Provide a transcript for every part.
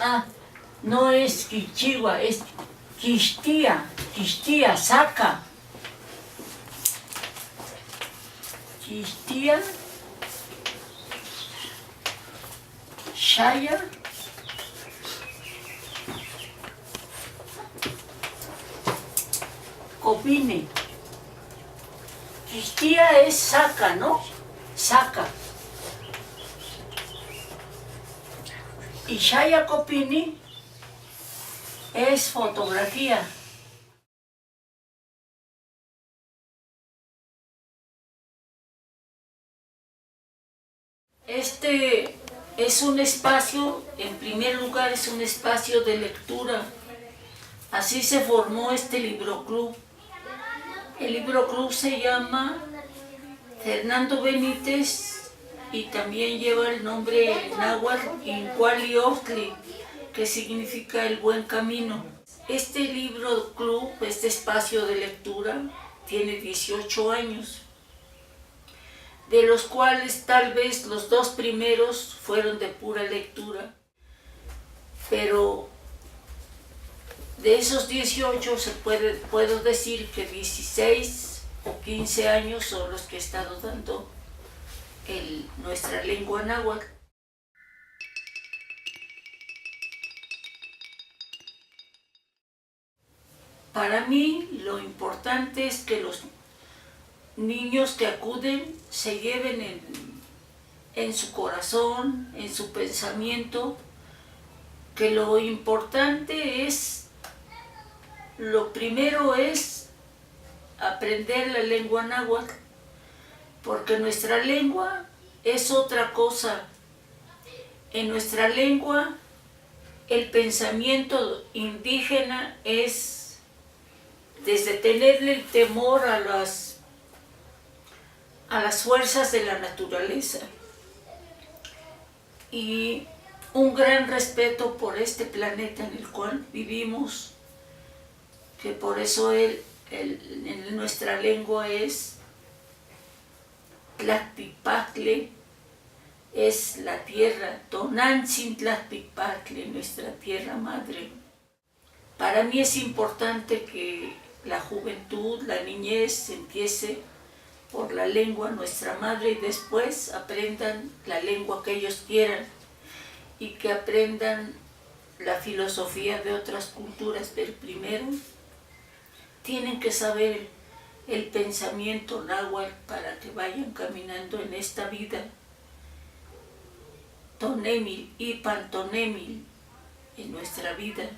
Ah, no es Quichua, es Quistía, Quistía, saca. Quistía, Shaya, Copine. Quistía es saca, ¿no? Saca. Y Shaya Copini es fotografía. Este es un espacio, en primer lugar es un espacio de lectura. Así se formó este libro club. El libro club se llama Fernando Benítez y también lleva el nombre náhuatl Incuali Ohtli, que significa el buen camino. Este libro club, este espacio de lectura, tiene 18 años, de los cuales tal vez los 2 primeros fueron de pura lectura, pero de esos 18 puedo decir que 16 o 15 años son los que he estado dando nuestra lengua náhuatl. Para mí lo importante es que los niños que acuden se lleven en su corazón, en su pensamiento, que lo importante es, lo primero es aprender la lengua náhuatl, porque nuestra lengua es otra cosa. En nuestra lengua el pensamiento indígena es desde tenerle el temor a las fuerzas de la naturaleza y un gran respeto por este planeta en el cual vivimos, que por eso en nuestra lengua es Tlaxtipacle, es la tierra, Tonantzin Tlaxtipacle, nuestra tierra madre. Para mí es importante que la juventud, la niñez empiece por la lengua nuestra madre y después aprendan la lengua que ellos quieran y que aprendan la filosofía de otras culturas, pero primero tienen que saber el pensamiento náhuatl para que vayan caminando en esta vida. Tonemil y pantonemil en nuestra vida.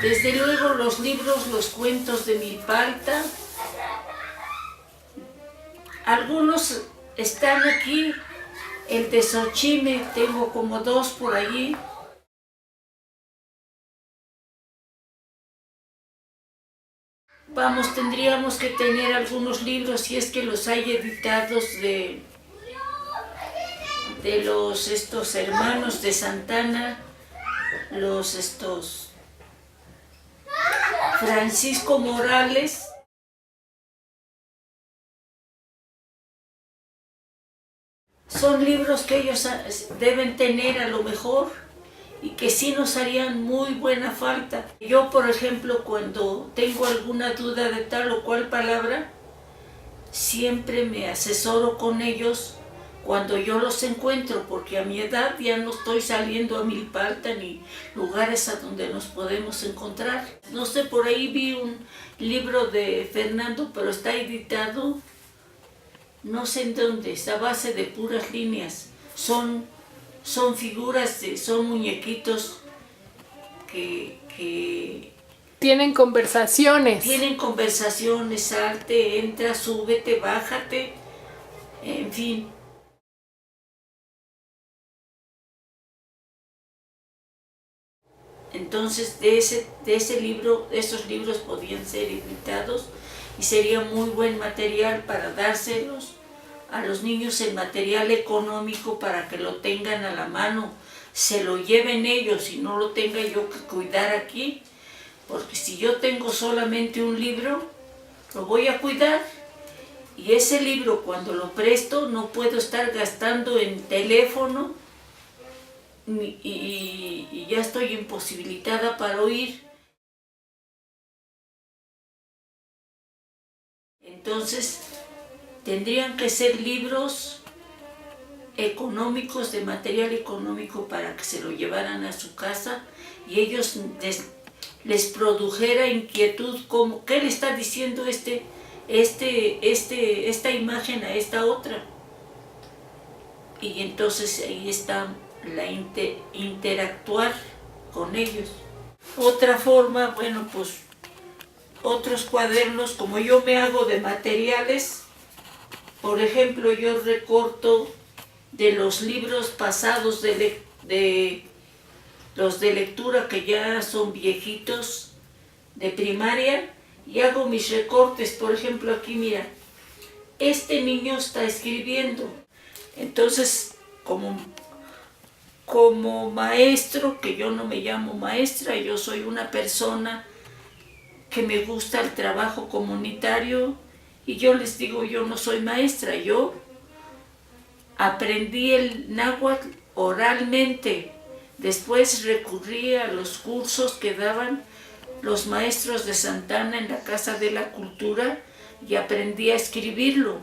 Desde luego los libros, los cuentos de Milpalta, algunos están aquí, el de Xochime, tengo como 2 por allí. Vamos, tendríamos que tener algunos libros, si es que los hay editados de los hermanos de Santana, Francisco Morales. Son libros que ellos deben tener a lo mejor y que sí nos harían muy buena falta. Yo, por ejemplo, cuando tengo alguna duda de tal o cual palabra, siempre me asesoro con ellos cuando yo los encuentro, porque a mi edad ya no estoy saliendo a Milpalta ni lugares a donde nos podemos encontrar. No sé, por ahí vi un libro de Fernando, pero está editado, no sé en dónde, es a base de puras líneas. Son figuras, son muñequitos que tienen conversaciones. Tienen conversaciones, salte, entra, súbete, bájate, en fin. Entonces de ese libro, esos libros podían ser editados y sería muy buen material para dárselos a los niños en material económico para que lo tengan a la mano, se lo lleven ellos y no lo tenga yo que cuidar aquí, porque si yo tengo solamente un libro, lo voy a cuidar. Y ese libro, cuando lo presto, no puedo estar gastando en teléfono y ya estoy imposibilitada para oír. Entonces, tendrían que ser libros económicos, de material económico, para que se lo llevaran a su casa y ellos les produjera inquietud, como ¿qué le está diciendo esta imagen a esta otra? Y entonces ahí está la interactuar con ellos. Otra forma, bueno, pues otros cuadernos, como yo me hago de materiales, por ejemplo, yo recorto de los libros pasados de los de lectura que ya son viejitos, de primaria, y hago mis recortes. Por ejemplo, aquí mira, este niño está escribiendo. Entonces, como maestro, que yo no me llamo maestra, yo soy una persona que me gusta el trabajo comunitario, y yo les digo, yo no soy maestra, yo aprendí el náhuatl oralmente, después recurrí a los cursos que daban los maestros de Santana en la Casa de la Cultura y aprendí a escribirlo.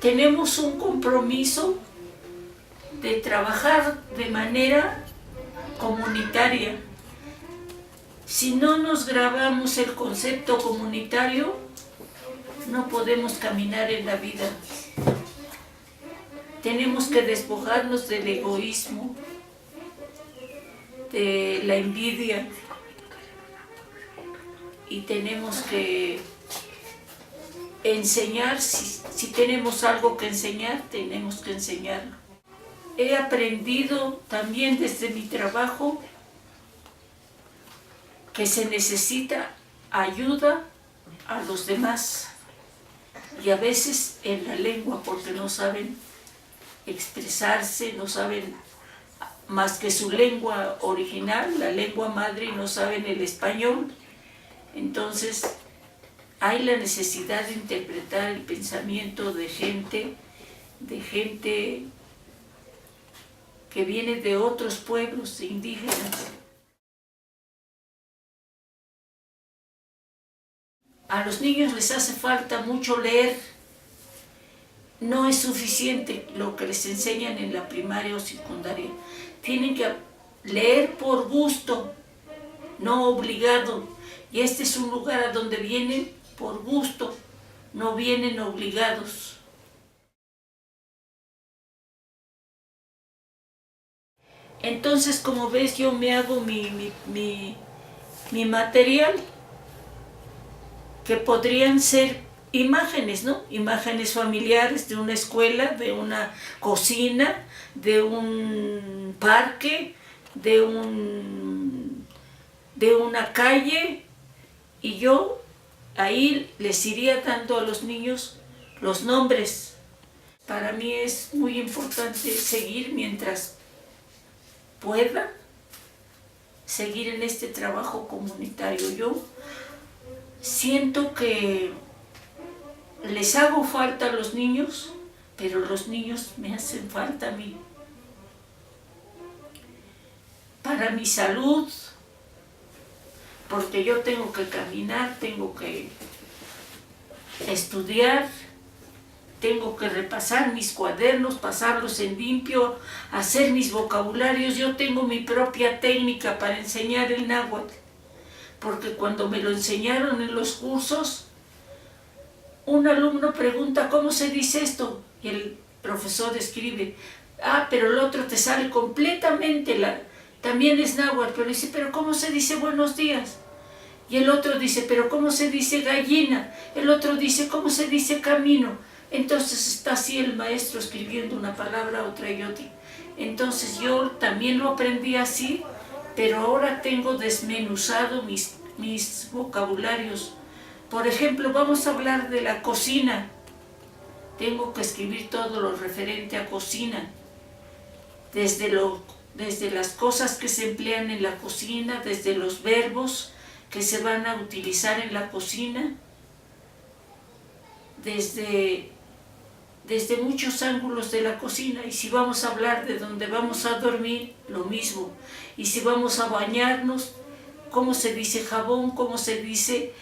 Tenemos un compromiso de trabajar de manera comunitaria. Si no nos grabamos el concepto comunitario, no podemos caminar en la vida. Tenemos que despojarnos del egoísmo, de la envidia, y tenemos que enseñar. Si tenemos algo que enseñar, tenemos que enseñarlo. He aprendido también desde mi trabajo que se necesita ayuda a los demás, y a veces en la lengua, porque no saben expresarse, no saben más que su lengua original, la lengua madre, y no saben el español. Entonces hay la necesidad de interpretar el pensamiento de gente que viene de otros pueblos indígenas. A los niños les hace falta mucho leer. No es suficiente lo que les enseñan en la primaria o secundaria. Tienen que leer por gusto, no obligado. Y este es un lugar a donde vienen por gusto, no vienen obligados. Entonces, como ves, yo me hago mi material, que podrían ser imágenes, ¿no? Imágenes familiares de una escuela, de una cocina, de un parque, de una calle, y yo ahí les iría dando a los niños los nombres. Para mí es muy importante seguir mientras pueda, seguir en este trabajo comunitario. Yo siento que les hago falta a los niños, pero los niños me hacen falta a mí. Para mi salud, porque yo tengo que caminar, tengo que estudiar, tengo que repasar mis cuadernos, pasarlos en limpio, hacer mis vocabularios. Yo tengo mi propia técnica para enseñar el náhuatl, porque cuando me lo enseñaron en los cursos, un alumno pregunta ¿cómo se dice esto? Y el profesor escribe, pero el otro te sale completamente, también es náhuatl, pero dice, pero ¿cómo se dice buenos días? Y el otro dice, pero ¿cómo se dice gallina? El otro dice, ¿cómo se dice camino? Entonces está así el maestro escribiendo una palabra, otra y otra. Entonces yo también lo aprendí así, pero ahora tengo desmenuzado mis vocabularios. Por ejemplo, vamos a hablar de la cocina. Tengo que escribir todo lo referente a cocina, desde las cosas que se emplean en la cocina, desde los verbos que se van a utilizar en la cocina, desde muchos ángulos de la cocina. Y si vamos a hablar de dónde vamos a dormir, lo mismo. Y si vamos a bañarnos, cómo se dice jabón, cómo se dice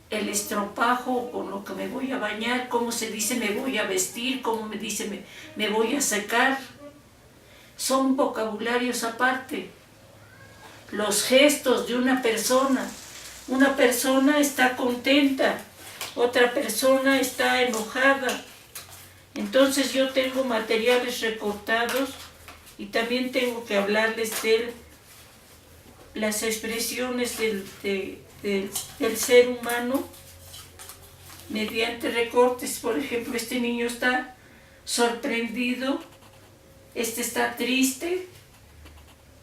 el estropajo con lo que me voy a bañar, cómo se dice me voy a vestir, cómo me dice me voy a secar. Son vocabularios aparte. Los gestos de una persona está contenta, otra persona está enojada. Entonces yo tengo materiales recortados y también tengo que hablarles de las expresiones del ser humano mediante recortes. Por ejemplo, este niño está sorprendido, este está triste,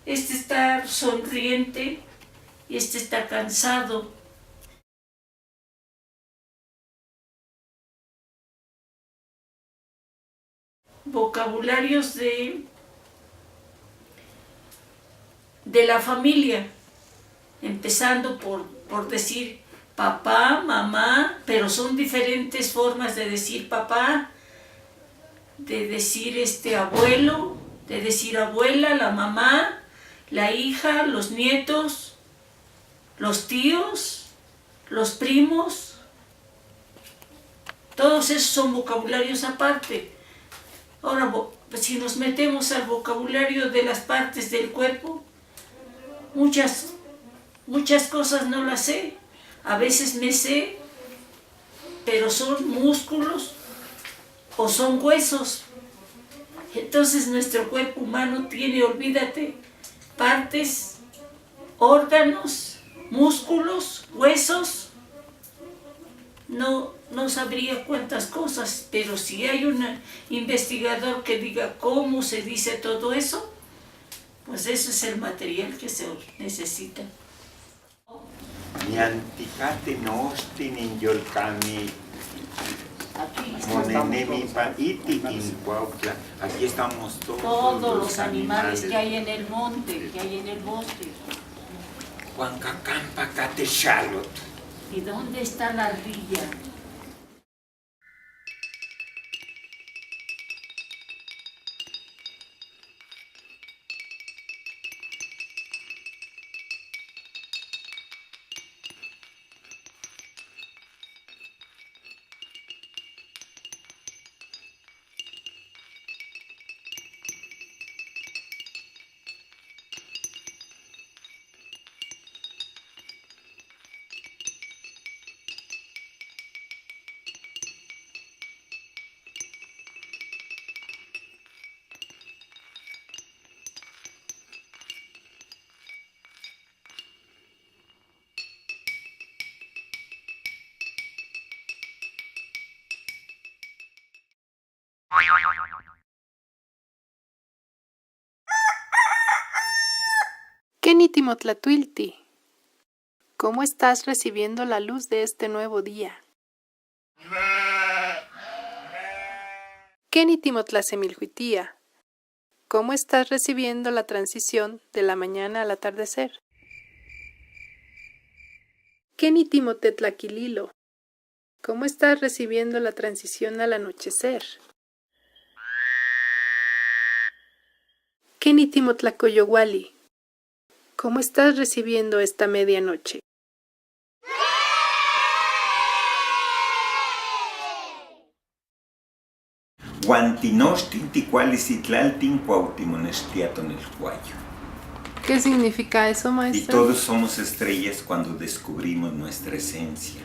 este está sonriente y este está cansado. Vocabularios de la familia, empezando por decir papá, mamá, pero son diferentes formas de decir papá, de decir abuelo, de decir abuela, la mamá, la hija, los nietos, los tíos, los primos. Todos esos son vocabularios aparte. Ahora, si nos metemos al vocabulario de las partes del cuerpo, muchas cosas no las sé. A veces me sé, pero son músculos o son huesos. Entonces nuestro cuerpo humano tiene, olvídate, partes, órganos, músculos, huesos. No sabría cuántas cosas, pero si hay un investigador que diga cómo se dice todo eso, pues eso es el material que se necesita. Ñanticate nostin in yolcami monenemipa iti in Cuautla. Aquí estamos todos los animales que hay en el monte, que hay en el bosque. Huancacampa catechalot. ¿Y dónde está la ardilla? Kenitimotlatuilti, ¿cómo estás recibiendo la luz de este nuevo día? Kenitimotlacemilhuitía, ¿cómo estás recibiendo la transición de la mañana al atardecer? Kenitimotetlaquililo, ¿cómo estás recibiendo la transición al anochecer? Kenitimotlaccoyowali, ¿cómo estás recibiendo esta medianoche? Guantinostin ticualisitlaltin cuautimonestiaton el cuayo. ¿Qué significa eso, Y maestra? todos somos estrellas cuando descubrimos nuestra esencia.